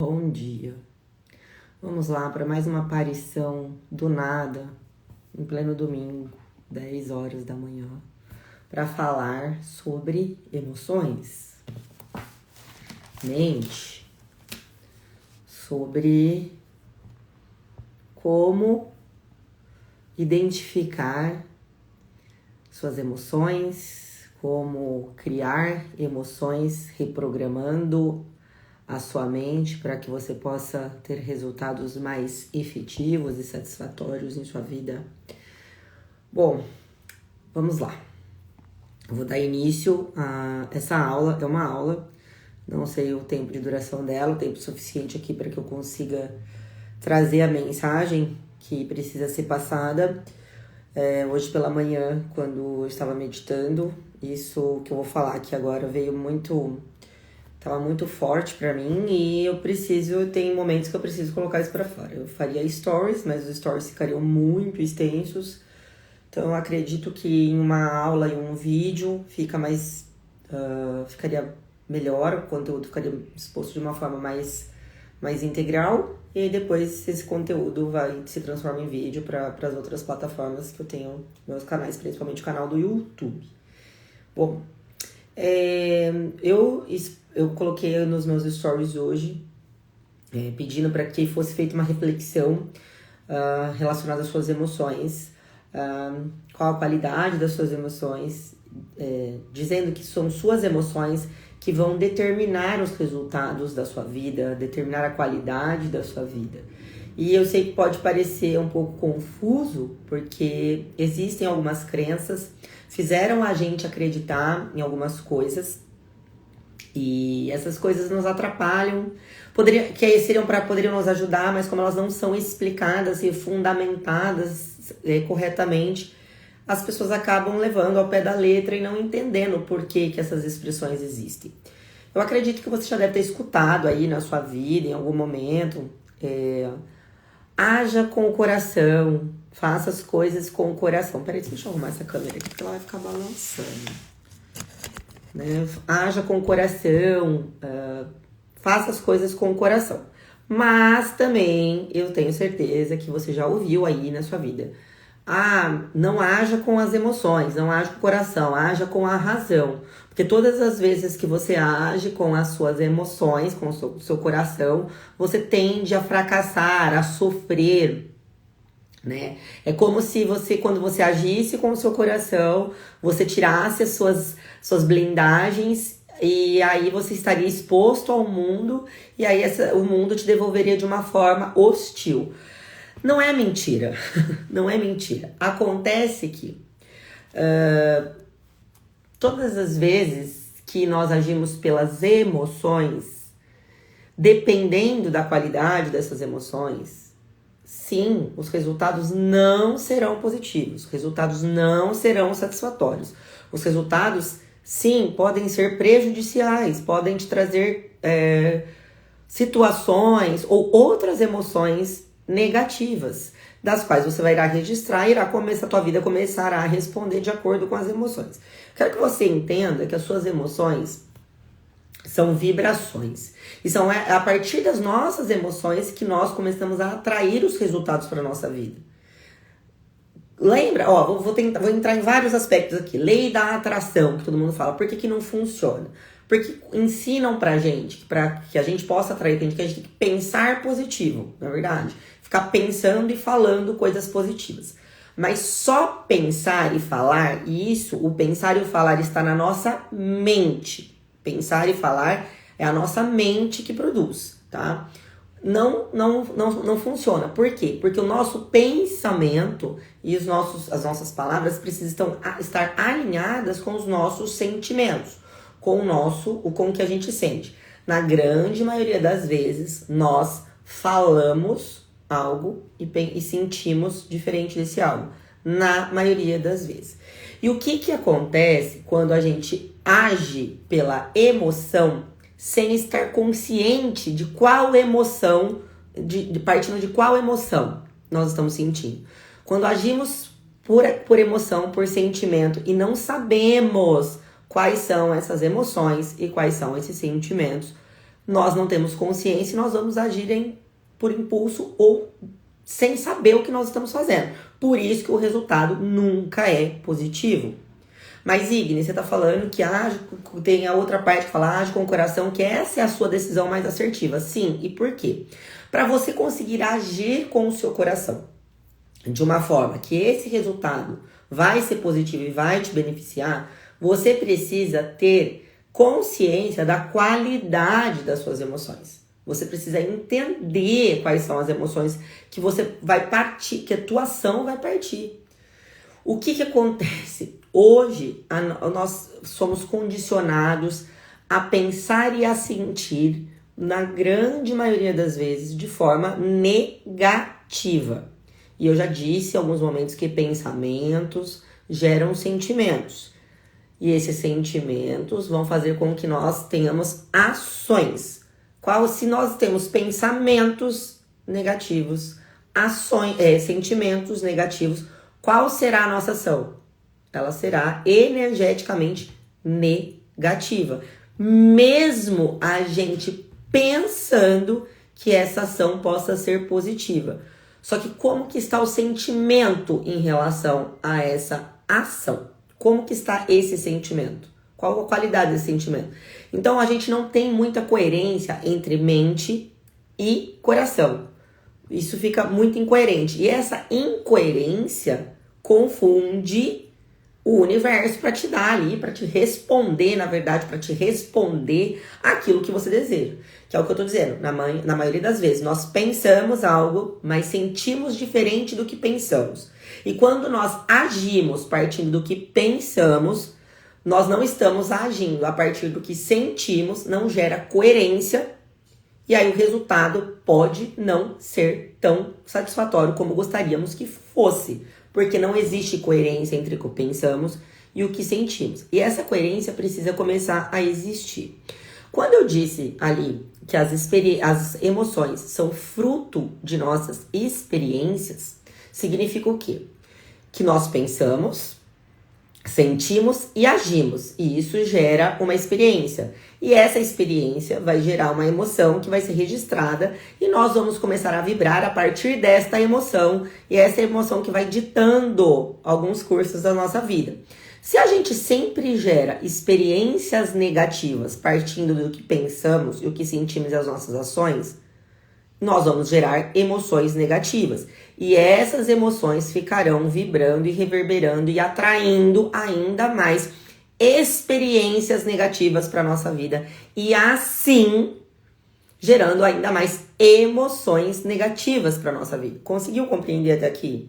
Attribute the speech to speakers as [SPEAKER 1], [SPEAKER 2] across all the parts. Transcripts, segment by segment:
[SPEAKER 1] Bom dia. Vamos lá para mais uma aparição do nada, em pleno domingo, 10 horas da manhã, para falar sobre emoções, mente, sobre como identificar suas emoções, como criar emoções, reprogramando a sua mente para que você possa ter resultados mais efetivos e satisfatórios em sua vida. Bom, vamos lá. Eu vou dar início a essa aula. É uma aula, não sei o tempo de duração dela, o tempo suficiente aqui para que eu consiga trazer a mensagem que precisa ser passada. Hoje pela manhã, quando eu estava meditando, isso que eu vou falar aqui agora tava muito forte pra mim e tem momentos que eu preciso colocar isso pra fora. Eu faria stories, mas os stories ficariam muito extensos. Então eu acredito que em uma aula e um vídeo ficaria melhor, o conteúdo ficaria exposto de uma forma mais integral. E aí depois esse conteúdo se transforma em vídeo para as outras plataformas que eu tenho, meus canais, principalmente o canal do YouTube. Bom, eu coloquei nos meus stories hoje, pedindo para que fosse feita uma reflexão relacionada às suas emoções, qual a qualidade das suas emoções, dizendo que são suas emoções que vão determinar os resultados da sua vida, determinar a qualidade da sua vida. E eu sei que pode parecer um pouco confuso, porque existem algumas crenças, fizeram a gente acreditar em algumas coisas, e essas coisas nos atrapalham, poderiam nos ajudar, mas como elas não são explicadas e fundamentadas corretamente, as pessoas acabam levando ao pé da letra e não entendendo por que essas expressões existem. Eu acredito que você já deve ter escutado aí na sua vida, em algum momento, haja com o coração, faça as coisas com o coração. Peraí, deixa eu arrumar essa câmera aqui, porque ela vai ficar balançando. Haja com o coração, faça as coisas com o coração. Mas também eu tenho certeza que você já ouviu aí na sua vida. Não haja com as emoções, não haja com o coração, haja com a razão. Porque todas as vezes que você age com as suas emoções, com o seu coração, você tende a fracassar, a sofrer, né? É como se quando você agisse com o seu coração, você tirasse as suas blindagens e aí você estaria exposto ao mundo e aí o mundo te devolveria de uma forma hostil. Não é mentira, não é mentira. Acontece que todas as vezes que nós agimos pelas emoções, dependendo da qualidade dessas emoções, sim, os resultados não serão positivos, os resultados não serão satisfatórios. Os resultados, sim, podem ser prejudiciais, podem te trazer situações ou outras emoções negativas, das quais você vai registrar e a tua vida começará a responder de acordo com as emoções. Quero que você entenda que as suas emoções são vibrações. E são a partir das nossas emoções que nós começamos a atrair os resultados para a nossa vida. Lembra? Vou entrar em vários aspectos aqui. Lei da atração, que todo mundo fala. Por que não funciona? Porque ensinam pra gente, para que a gente possa atrair, que a gente tem que pensar positivo, não é verdade? Ficar pensando e falando coisas positivas. Mas só pensar e falar, o pensar e o falar está na nossa mente. Pensar e falar é a nossa mente que produz, tá? Não funciona. Por quê? Porque o nosso pensamento e as nossas palavras precisam estar alinhadas com os nossos sentimentos, com o que a gente sente. Na grande maioria das vezes, nós falamos algo e sentimos diferente desse algo. Na maioria das vezes. E o que acontece quando a gente age pela emoção sem estar consciente de qual emoção, partindo de qual emoção nós estamos sentindo? Quando agimos por emoção, por sentimento e não sabemos quais são essas emoções e quais são esses sentimentos, nós não temos consciência e nós vamos agir por impulso ou sem saber o que nós estamos fazendo. Por isso que o resultado nunca é positivo. Mas, Igni, você está falando que tem a outra parte que fala age com o coração, que essa é a sua decisão mais assertiva. Sim, e por quê? Para você conseguir agir com o seu coração de uma forma que esse resultado vai ser positivo e vai te beneficiar, você precisa ter consciência da qualidade das suas emoções. Você precisa entender quais são as emoções que você vai partir, que a tua ação vai partir. O que acontece? Hoje, nós somos condicionados a pensar e a sentir, na grande maioria das vezes, de forma negativa. E eu já disse em alguns momentos que pensamentos geram sentimentos. E esses sentimentos vão fazer com que nós tenhamos ações. Se nós temos pensamentos negativos, sentimentos negativos, qual será a nossa ação? Ela será energeticamente negativa. Mesmo a gente pensando que essa ação possa ser positiva. Só que como que está o sentimento em relação a essa ação? Como que está esse sentimento? Qual a qualidade desse sentimento? Então a gente não tem muita coerência entre mente e coração. Isso fica muito incoerente. E essa incoerência confunde o universo para te dar ali, para te responder, na verdade, para te responder aquilo que você deseja. Que é o que eu tô dizendo, na maioria das vezes. Nós pensamos algo, mas sentimos diferente do que pensamos. E quando nós agimos partindo do que pensamos, nós não estamos agindo a partir do que sentimos, não gera coerência. E aí o resultado pode não ser tão satisfatório como gostaríamos que fosse. Porque não existe coerência entre o que pensamos e o que sentimos. E essa coerência precisa começar a existir. Quando eu disse ali que as emoções são fruto de nossas experiências, significa o quê? Que nós pensamos, sentimos e agimos. E isso gera uma experiência. E essa experiência vai gerar uma emoção que vai ser registrada e nós vamos começar a vibrar a partir desta emoção. E essa emoção que vai ditando alguns cursos da nossa vida. Se a gente sempre gera experiências negativas partindo do que pensamos e o que sentimos e as nossas ações, nós vamos gerar emoções negativas. E essas emoções ficarão vibrando e reverberando e atraindo ainda mais experiências negativas para nossa vida e assim gerando ainda mais emoções negativas para nossa vida. Conseguiu compreender até aqui?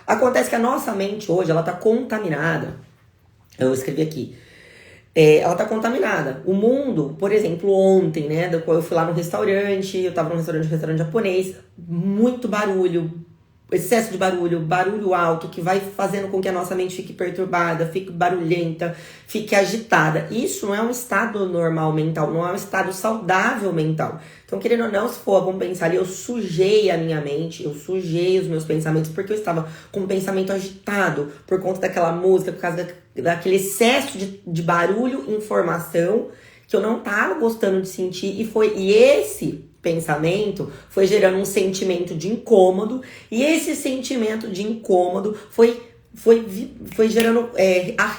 [SPEAKER 1] Acontece que a nossa mente hoje ela está contaminada. Eu escrevi aqui. Ela está contaminada. O mundo, por exemplo, ontem, né? Eu fui lá no restaurante, eu estava num restaurante japonês, muito barulho, excesso de barulho alto, que vai fazendo com que a nossa mente fique perturbada, fique barulhenta, fique agitada. Isso não é um estado normal mental, não é um estado saudável mental. Então, querendo ou não, se for, vamos pensar ali, eu sujei a minha mente, eu sujei os meus pensamentos, porque eu estava com um pensamento agitado por conta daquela música, por causa daquele excesso de barulho, informação, que eu não estava gostando de sentir, e esse pensamento foi gerando um sentimento de incômodo, e esse sentimento de incômodo foi gerando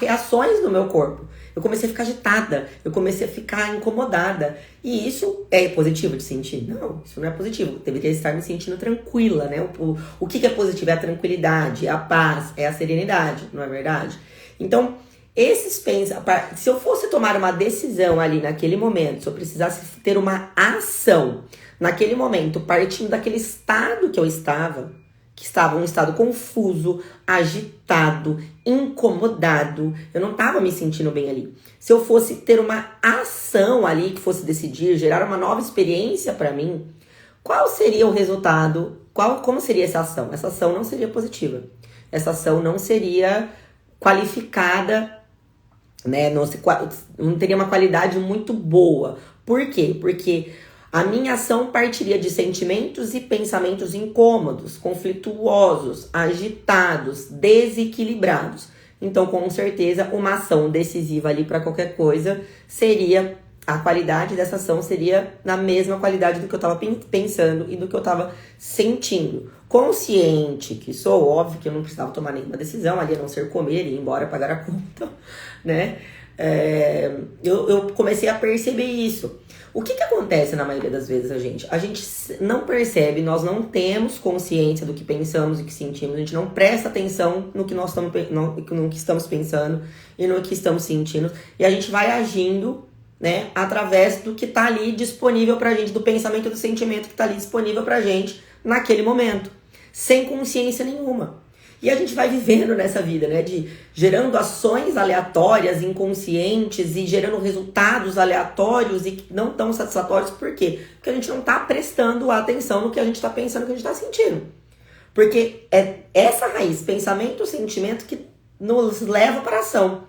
[SPEAKER 1] reações no meu corpo. Eu comecei a ficar agitada, eu comecei a ficar incomodada. E isso é positivo de sentir? Não, isso não é positivo. Eu deveria estar me sentindo tranquila, né? O que é positivo? É a tranquilidade, é a paz, é a serenidade, não é verdade? Então, se eu fosse tomar uma decisão ali naquele momento, se eu precisasse ter uma ação naquele momento, partindo daquele estado que eu estava um estado confuso, agitado, incomodado, eu não estava me sentindo bem ali. Se eu fosse ter uma ação ali que fosse decidir, gerar uma nova experiência para mim, qual seria o resultado? Como seria essa ação? Essa ação não seria positiva. Essa ação não seria qualificada, né? Não teria uma qualidade muito boa. Por quê? Porque a minha ação partiria de sentimentos e pensamentos incômodos, conflituosos, agitados, desequilibrados. Então, com certeza, uma ação decisiva ali para qualquer coisa seria a qualidade dessa ação seria na mesma qualidade do que eu estava pensando e do que eu estava sentindo. Consciente que sou, óbvio que eu não precisava tomar nenhuma decisão, ali a não ser comer e ir embora pagar a conta, né? Eu comecei a perceber isso. O que acontece na maioria das vezes, a gente não percebe, nós não temos consciência do que pensamos e que sentimos, a gente não presta atenção no que nós estamos, no que estamos pensando e no que estamos sentindo, e a gente vai agindo, né, através do que tá ali disponível pra gente, do pensamento e do sentimento que tá ali disponível pra gente naquele momento, sem consciência nenhuma. E a gente vai vivendo nessa vida, né, gerando ações aleatórias, inconscientes e gerando resultados aleatórios e não tão satisfatórios. Por quê? Porque a gente não tá prestando atenção no que a gente tá pensando, no que a gente tá sentindo. Porque é essa raiz, pensamento, sentimento, que nos leva para a ação.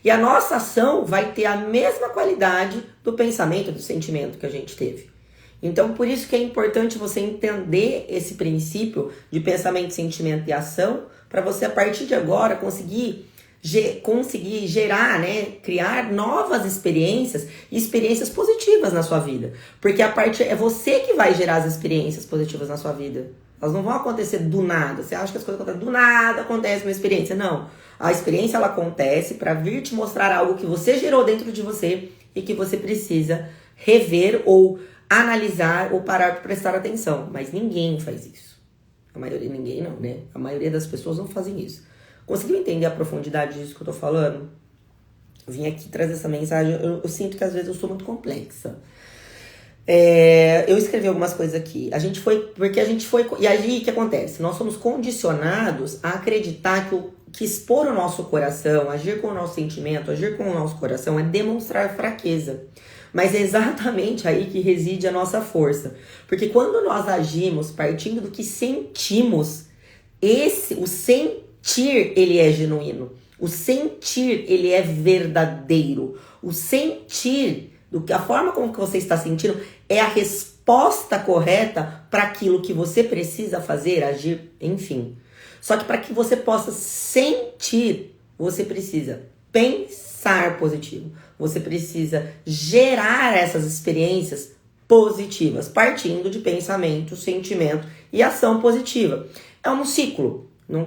[SPEAKER 1] E a nossa ação vai ter a mesma qualidade do pensamento, do sentimento que a gente teve. Então, por isso que é importante você entender esse princípio de pensamento, sentimento e ação, para você, a partir de agora, conseguir gerar, né, criar novas experiências e experiências positivas na sua vida. Porque é você que vai gerar as experiências positivas na sua vida. Elas não vão acontecer do nada. Você acha que as coisas acontecem do nada, acontece uma experiência. Não. A experiência, ela acontece para vir te mostrar algo que você gerou dentro de você e que você precisa rever ou analisar ou parar para prestar atenção. Mas ninguém faz isso. Ninguém não, né? A maioria das pessoas não fazem isso. Conseguiu entender a profundidade disso que eu tô falando? Eu vim aqui trazer essa mensagem. Eu sinto que às vezes eu sou muito complexa. Eu escrevi algumas coisas aqui. E aí o que acontece? Nós somos condicionados a acreditar que expor o nosso coração, agir com o nosso sentimento, agir com o nosso coração é demonstrar fraqueza. Mas é exatamente aí que reside a nossa força. Porque quando nós agimos partindo do que sentimos, o sentir, ele é genuíno. O sentir, ele é verdadeiro. O sentir, a forma como que você está sentindo, é a resposta correta para aquilo que você precisa fazer, agir, enfim. Só que para que você possa sentir, você precisa pensar positivo. Você precisa gerar essas experiências positivas, partindo de pensamento, sentimento e ação positiva. É um ciclo, não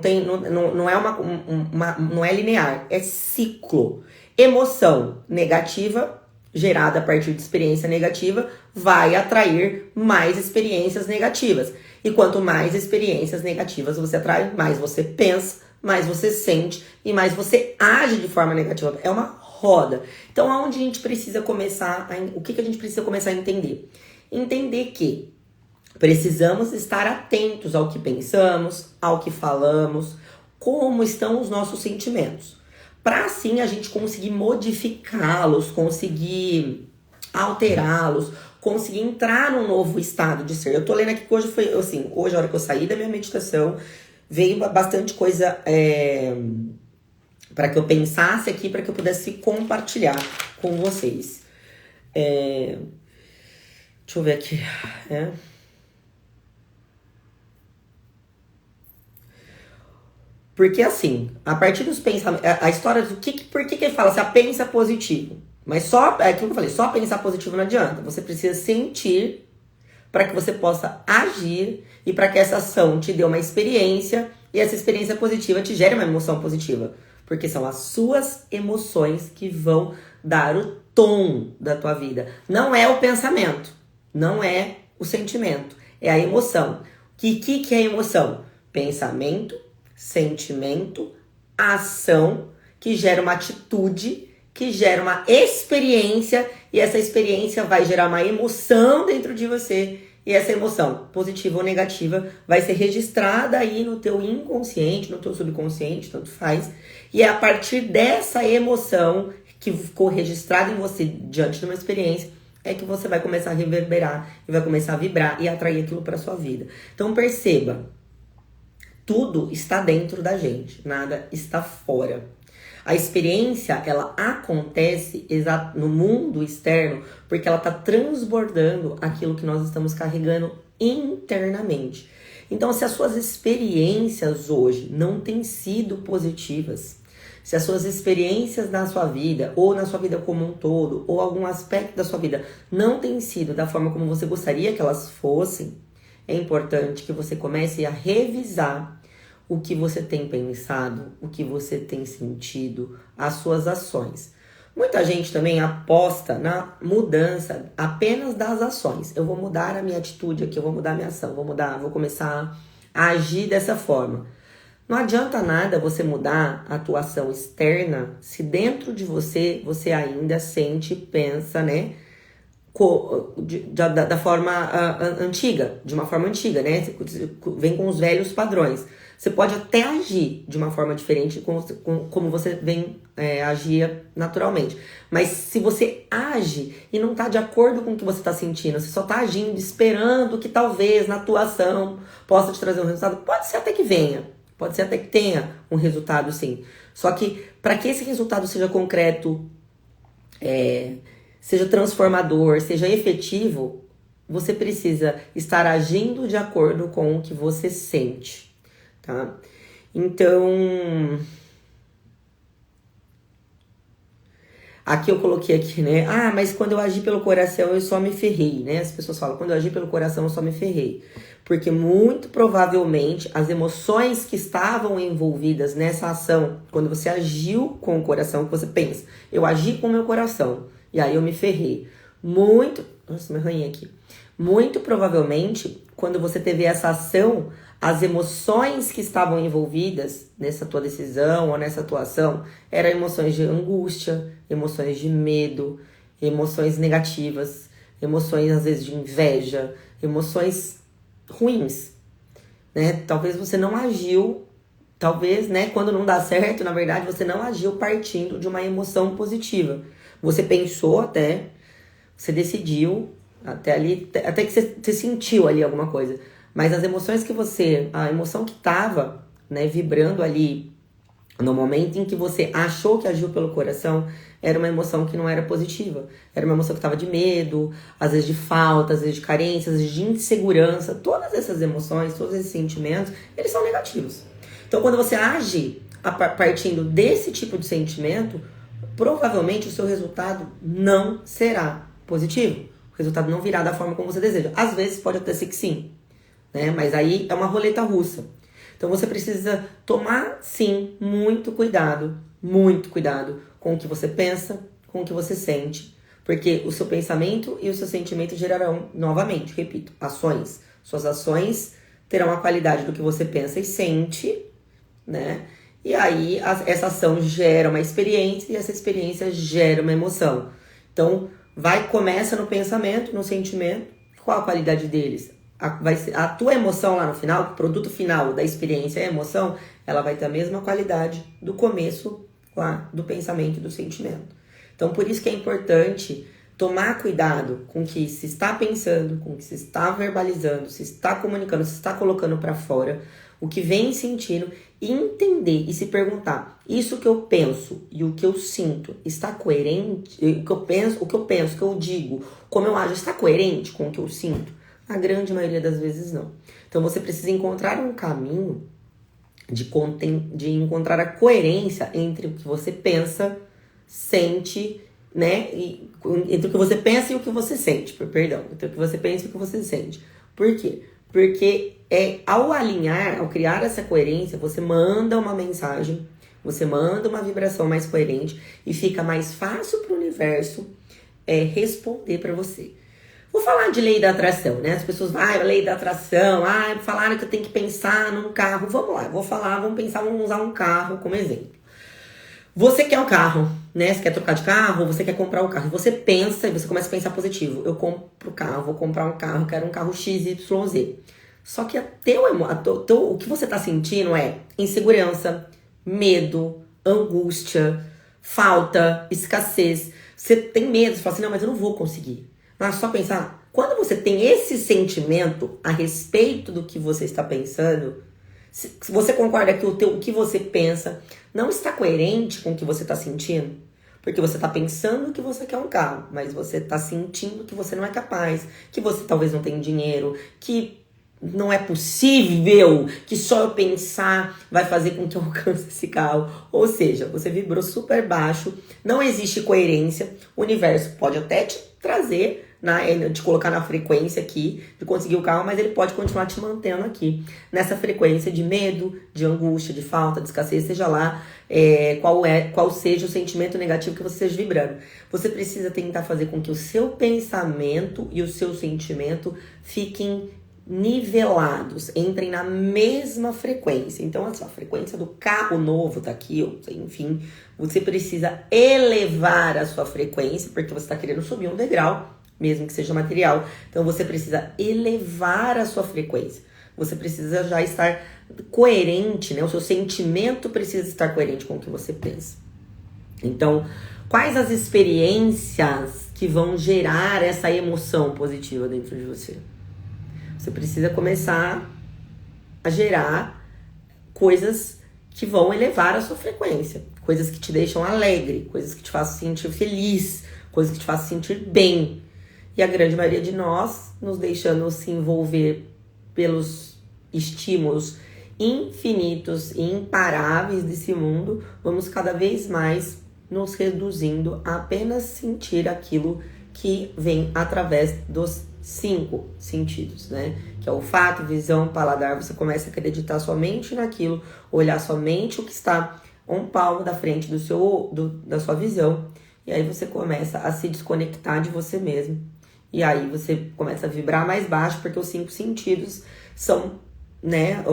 [SPEAKER 1] é linear, é ciclo. Emoção negativa, gerada a partir de experiência negativa, vai atrair mais experiências negativas. E quanto mais experiências negativas você atrai, mais você pensa, mais você sente e mais você age de forma negativa. É uma roda. Então, aonde a gente precisa começar, o que a gente precisa começar a entender? Entender que precisamos estar atentos ao que pensamos, ao que falamos, como estão os nossos sentimentos. Para assim a gente conseguir modificá-los, conseguir alterá-los, conseguir entrar num novo estado de ser. Eu tô lendo aqui que hoje foi, assim, hoje a hora que eu saí da minha meditação, veio bastante coisa para que eu pensasse aqui, para que eu pudesse compartilhar com vocês. Deixa eu ver aqui. Porque assim, a partir dos pensamentos, a história do por que ele fala assim, pensa positivo. Mas só, é aquilo que eu falei, só pensar positivo não adianta. Você precisa sentir para que você possa agir e para que essa ação te dê uma experiência e essa experiência positiva te gere uma emoção positiva. Porque são as suas emoções que vão dar o tom da tua vida. Não é o pensamento, não é o sentimento, é a emoção. O que é emoção? Pensamento, sentimento, ação, que gera uma atitude, que gera uma experiência, e essa experiência vai gerar uma emoção dentro de você, e essa emoção, positiva ou negativa, vai ser registrada aí no teu inconsciente, no teu subconsciente, tanto faz, e é a partir dessa emoção que ficou registrada em você diante de uma experiência, é que você vai começar a reverberar, e vai começar a vibrar e atrair aquilo para sua vida. Então perceba, tudo está dentro da gente, nada está fora. A experiência, ela acontece no mundo externo porque ela está transbordando aquilo que nós estamos carregando internamente. Então, se as suas experiências hoje não têm sido positivas, se as suas experiências na sua vida, ou na sua vida como um todo, ou algum aspecto da sua vida não tem sido da forma como você gostaria que elas fossem, é importante que você comece a revisar o que você tem pensado, o que você tem sentido, as suas ações. Muita gente também aposta na mudança apenas das ações. Eu vou mudar a minha atitude aqui, eu vou mudar a minha ação, vou começar a agir dessa forma. Não adianta nada você mudar a tua ação externa se dentro de você ainda sente, pensa, né? Da forma antiga, de uma forma antiga, né? Vem com os velhos padrões. Você pode até agir de uma forma diferente como você vem agir naturalmente. Mas se você age e não está de acordo com o que você está sentindo, você só está agindo esperando que talvez na tua ação possa te trazer um resultado, pode ser até que venha. Pode ser até que tenha um resultado, sim. Só que para que esse resultado seja concreto, seja transformador, seja efetivo, você precisa estar agindo de acordo com o que você sente, tá? Então, aqui eu coloquei aqui, né? Ah, mas quando eu agi pelo coração eu só me ferrei, né? As pessoas falam, quando eu agi pelo coração eu só me ferrei. Porque muito provavelmente as emoções que estavam envolvidas nessa ação, quando você agiu com o coração, que você pensa, eu agi com o meu coração, e aí eu me ferrei. Nossa, me arranhei aqui. Muito provavelmente, quando você teve essa ação, as emoções que estavam envolvidas nessa tua decisão ou nessa tua ação eram emoções de angústia, emoções de medo, emoções negativas, emoções às vezes de inveja, emoções ruins, né? Talvez você não agiu, talvez, né, quando não dá certo, na verdade, você não agiu partindo de uma emoção positiva. Você pensou até, você decidiu, até que você sentiu ali alguma coisa. Mas as emoções a emoção que estava, né, vibrando ali no momento em que você achou que agiu pelo coração, era uma emoção que não era positiva. Era uma emoção que estava de medo, às vezes de falta, às vezes de carência, às vezes de insegurança. Todas essas emoções, todos esses sentimentos, eles são negativos. Então, quando você age partindo desse tipo de sentimento, provavelmente o seu resultado não será positivo. O resultado não virá da forma como você deseja. Às vezes pode até ser que sim, né? Mas aí é uma roleta russa. Então você precisa tomar, sim, muito cuidado com o que você pensa, com o que você sente. Porque o seu pensamento e o seu sentimento gerarão, novamente, repito, ações. Suas ações terão a qualidade do que você pensa e sente, né? E aí essa ação gera uma experiência e essa experiência gera uma emoção. Então começa no pensamento, no sentimento. Qual a qualidade deles? A tua emoção lá no final, o produto final da experiência e a emoção, ela vai ter a mesma qualidade do começo lá do pensamento e do sentimento. Então, por isso que é importante tomar cuidado com o que se está pensando, com o que se está verbalizando, se está comunicando, se está colocando para fora, o que vem sentindo, e entender e se perguntar, isso que eu penso e o que eu sinto está coerente? O que eu penso, o que eu digo, como eu ajo, está coerente com o que eu sinto? A grande maioria das vezes não. Então você precisa encontrar um caminho de encontrar a coerência entre o que você pensa, sente, né? Entre o que você pensa e o que você sente, perdão. Entre o que você pensa e o que você sente. Por quê? Porque ao alinhar, ao criar essa coerência, você manda uma mensagem, você manda uma vibração mais coerente e fica mais fácil para o universo responder para você. Vou falar de lei da atração, né? As pessoas a lei da atração, falaram que eu tenho que pensar num carro. Vamos lá, vamos usar um carro como exemplo. Você quer um carro, né? Você quer trocar de carro, você quer comprar um carro. Você pensa e você começa a pensar positivo. Eu compro o carro, vou comprar um carro, quero um carro XYZ. Só que o que você tá sentindo é insegurança, medo, angústia, falta, escassez. Você tem medo, você fala assim, não, mas eu não vou conseguir. Mas só pensar, quando você tem esse sentimento a respeito do que você está pensando, se você concorda que o que você pensa não está coerente com o que você está sentindo, porque você está pensando que você quer um carro, mas você está sentindo que você não é capaz, que você talvez não tenha dinheiro, que não é possível que só eu pensar vai fazer com que eu alcance esse carro. Ou seja, você vibrou super baixo, não existe coerência. O universo pode até te trazer, te colocar na frequência aqui, de conseguir o carro, mas ele pode continuar te mantendo aqui, nessa frequência de medo, de angústia, de falta, de escassez, seja lá qual seja o sentimento negativo que você esteja vibrando. Você precisa tentar fazer com que o seu pensamento e o seu sentimento fiquem nivelados, entrem na mesma frequência. Então, a frequência do carro novo tá aqui, enfim, você precisa elevar a sua frequência, porque você está querendo subir um degrau, mesmo que seja material. Então, você precisa elevar a sua frequência. Você precisa já estar coerente, né? O seu sentimento precisa estar coerente com o que você pensa. Então, quais as experiências que vão gerar essa emoção positiva dentro de você? Você precisa começar a gerar coisas que vão elevar a sua frequência. Coisas que te deixam alegre, coisas que te façam sentir feliz, coisas que te façam sentir bem. E a grande maioria de nós, nos deixando se envolver pelos estímulos infinitos e imparáveis desse mundo, vamos cada vez mais nos reduzindo a apenas sentir aquilo que vem através dos 5 sentidos, né? Que é olfato, visão, paladar. Você começa a acreditar somente naquilo, olhar somente o que está um palmo da frente da sua visão. E aí você começa a se desconectar de você mesmo. E aí você começa a vibrar mais baixo, porque os 5 sentidos são, né,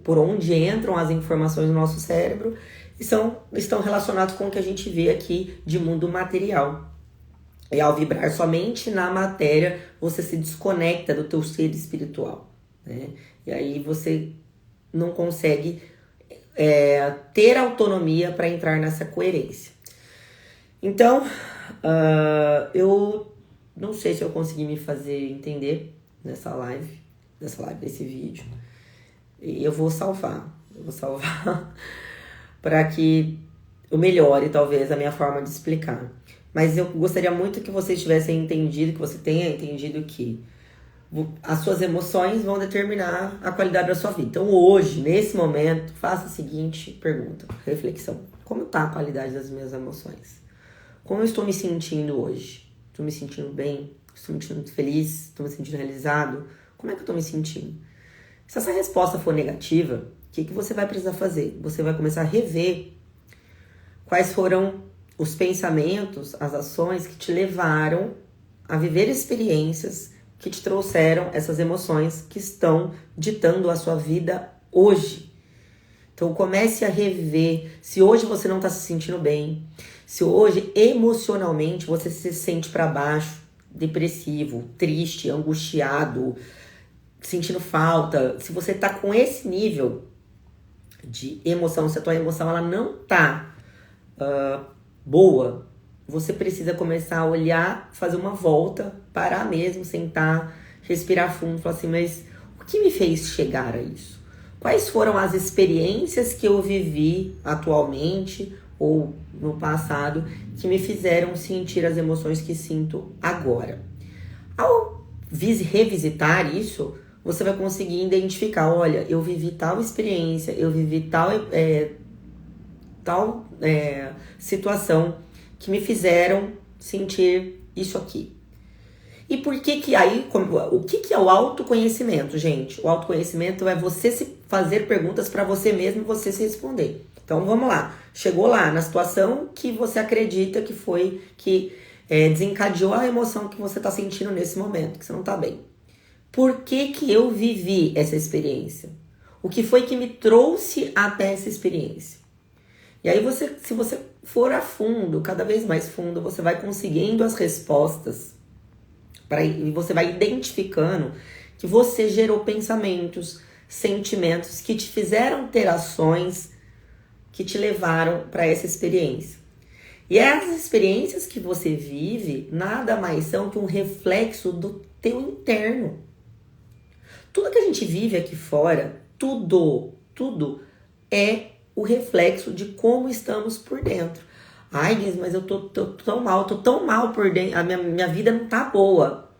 [SPEAKER 1] por onde entram as informações do nosso cérebro e estão relacionados com o que a gente vê aqui de mundo material. E ao vibrar somente na matéria, você se desconecta do teu ser espiritual, né? E aí você não consegue ter autonomia para entrar nessa coerência. Então, eu não sei se eu consegui me fazer entender nessa live, nesse vídeo. E eu vou salvar para que eu melhore talvez a minha forma de explicar. Mas eu gostaria muito que vocês tivessem entendido, que você tenha entendido que as suas emoções vão determinar a qualidade da sua vida. Então hoje, nesse momento, faça a seguinte pergunta, reflexão. Como está a qualidade das minhas emoções? Como eu estou me sentindo hoje? Estou me sentindo bem? Estou me sentindo feliz? Estou me sentindo realizado? Como é que eu estou me sentindo? Se essa resposta for negativa, o que você vai precisar fazer? Você vai começar a rever quais foram os pensamentos, as ações que te levaram a viver experiências que te trouxeram essas emoções que estão ditando a sua vida hoje. Então comece a rever se hoje você não está se sentindo bem, se hoje emocionalmente você se sente para baixo, depressivo, triste, angustiado, sentindo falta, se você está com esse nível de emoção, se a tua emoção ela não está boa, você precisa começar a olhar, fazer uma volta, parar mesmo, sentar, respirar fundo, falar assim, mas o que me fez chegar a isso? Quais foram as experiências que eu vivi atualmente ou no passado que me fizeram sentir as emoções que sinto agora? Ao revisitar isso, você vai conseguir identificar, olha, eu vivi tal experiência, eu vivi tal situação que me fizeram sentir isso aqui. E por que aí, o que é o autoconhecimento, gente? O autoconhecimento é você se fazer perguntas para você mesmo e você se responder. Então vamos lá, chegou lá na situação que você acredita que foi, que desencadeou a emoção que você está sentindo nesse momento, que você não está bem. Por que eu vivi essa experiência? O que foi que me trouxe até essa experiência? E aí se você for a fundo, cada vez mais fundo, você vai conseguindo as respostas e você vai identificando que você gerou pensamentos, sentimentos que te fizeram ter ações que te levaram para essa experiência. E essas experiências que você vive nada mais são que um reflexo do teu interno. Tudo que a gente vive aqui fora, tudo é o reflexo de como estamos por dentro. Ai, Guiz, mas eu tô tão mal por dentro, a minha vida não tá boa.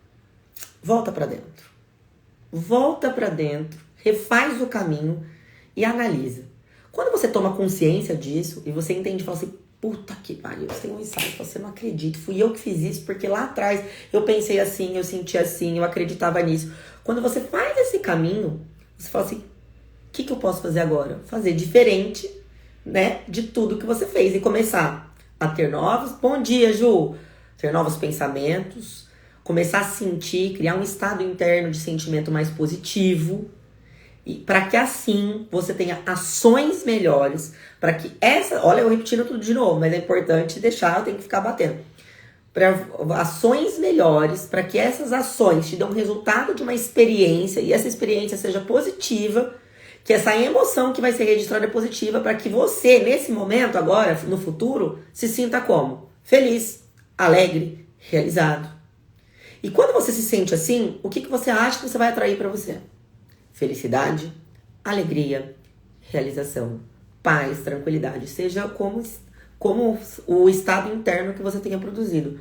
[SPEAKER 1] Volta pra dentro. volta pra dentro, refaz o caminho e analisa. Quando você toma consciência disso e você entende e fala assim, puta que pariu, você tem um insight, você não acredita, fui eu que fiz isso, porque lá atrás eu pensei assim, eu senti assim, eu acreditava nisso. Quando você faz esse caminho, você fala assim, o que eu posso fazer agora? Fazer diferente, né, de tudo que você fez e começar a ter novos, bom dia, Ju, ter novos pensamentos, começar a sentir, criar um estado interno de sentimento mais positivo, e para que assim você tenha ações melhores, para que essa, olha, eu repetindo tudo de novo, mas é importante deixar, eu tenho que ficar batendo. Para ações melhores, para que essas ações te dão resultado de uma experiência e essa experiência seja positiva, que essa emoção que vai ser registrada é positiva, para que você, nesse momento, agora, no futuro, se sinta como? Feliz, alegre, realizado. E quando você se sente assim, o que você acha que você vai atrair para você? Felicidade, alegria, realização, paz, tranquilidade, seja como o estado interno que você tenha produzido.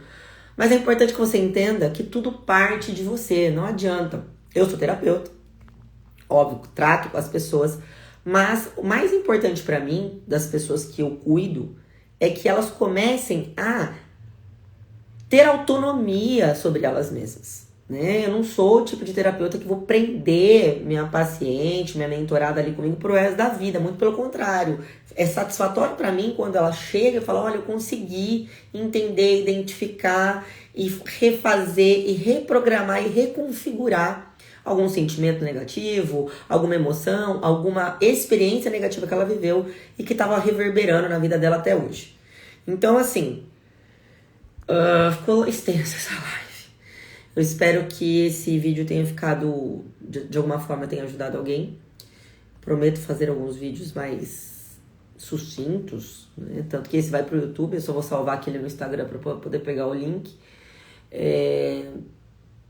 [SPEAKER 1] Mas é importante que você entenda que tudo parte de você, não adianta. Eu sou terapeuta, óbvio, trato com as pessoas, mas o mais importante para mim, das pessoas que eu cuido, é que elas comecem a ter autonomia sobre elas mesmas. Né? Eu não sou o tipo de terapeuta que vou prender minha paciente, minha mentorada ali comigo pro resto da vida, muito pelo contrário. É satisfatório para mim quando ela chega e fala, olha, eu consegui entender, identificar e refazer e reprogramar e reconfigurar algum sentimento negativo, alguma emoção, alguma experiência negativa que ela viveu e que estava reverberando na vida dela até hoje. Então, assim, ficou extensa essa live. Eu espero que esse vídeo tenha ficado, de alguma forma, tenha ajudado alguém. Prometo fazer alguns vídeos mais sucintos, né? Tanto que esse vai pro YouTube, eu só vou salvar aquele no Instagram para poder pegar o link.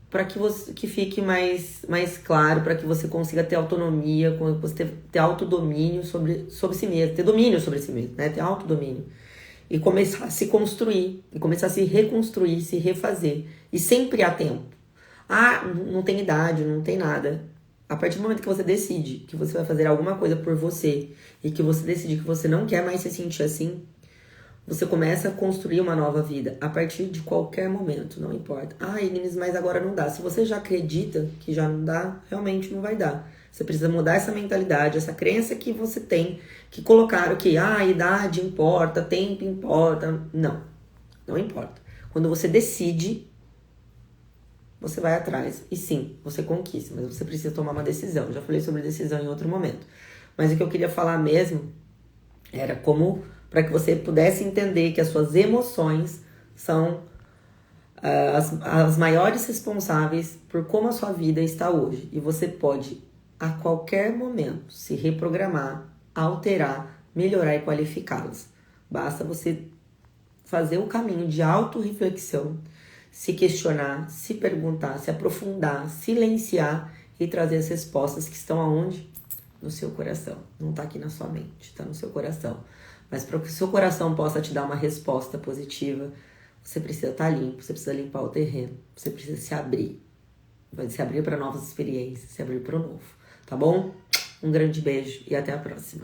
[SPEAKER 1] Para que fique mais claro, para que você consiga ter autonomia, você ter autodomínio sobre si mesmo, ter domínio sobre si mesmo, né? Ter autodomínio. E começar a se construir, e começar a se reconstruir, se refazer. E sempre há tempo. Ah, não tem idade, não tem nada. A partir do momento que você decide que você vai fazer alguma coisa por você, e que você decide que você não quer mais se sentir assim, você começa a construir uma nova vida, a partir de qualquer momento, não importa. Ah, Ignis, mas agora não dá. Se você já acredita que já não dá, realmente não vai dar. Você precisa mudar essa mentalidade, essa crença que você tem, que colocaram que a idade importa, tempo importa. Não, não importa. Quando você decide, você vai atrás. E sim, você conquista, mas você precisa tomar uma decisão. Já falei sobre decisão em outro momento. Mas o que eu queria falar mesmo era como, para que você pudesse entender que as suas emoções são as maiores responsáveis por como a sua vida está hoje. E você pode a qualquer momento se reprogramar, alterar, melhorar e qualificá-las. Basta você fazer o caminho de autorreflexão, se questionar, se perguntar, se aprofundar, silenciar e trazer as respostas que estão aonde? No seu coração. Não está aqui na sua mente, está no seu coração. Mas para que o seu coração possa te dar uma resposta positiva, você precisa estar limpo, você precisa limpar o terreno, você precisa se abrir. Vai se abrir para novas experiências, se abrir para o novo. Tá bom? Um grande beijo e até a próxima.